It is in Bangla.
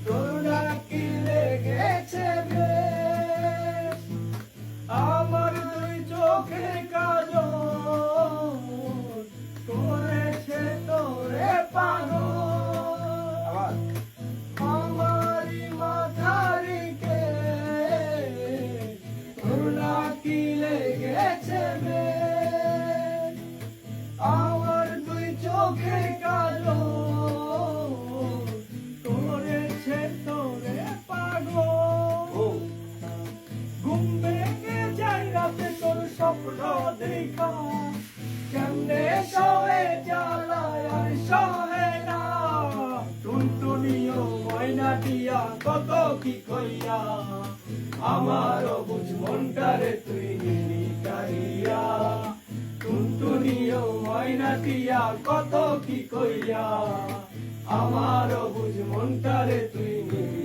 তোর নাকি লেগেছে বেশ, আমার দুই চোখের কাজল করেছে তোরে পাগল। আমারই মাথারি কেশ, তোর নাকি লেগেছে বেশ, আমার দুই চোখের কাজল করেছে তোরে পাগল। ঘুম ভেঙে যাই রাতে তোর স্বপ্ন দেখা, কেমনে সয়ে জ্বালায় আর সহে না। টুনটুনিও ময়না দিয়া কত কি কইয়া, আমার অবুঝ মনটারে তুই নিলি কারিয়া। টুনটুনিও ময়না দিয়া কত কি কইয়া, আমার অবুঝ মনটারে তুই নিলি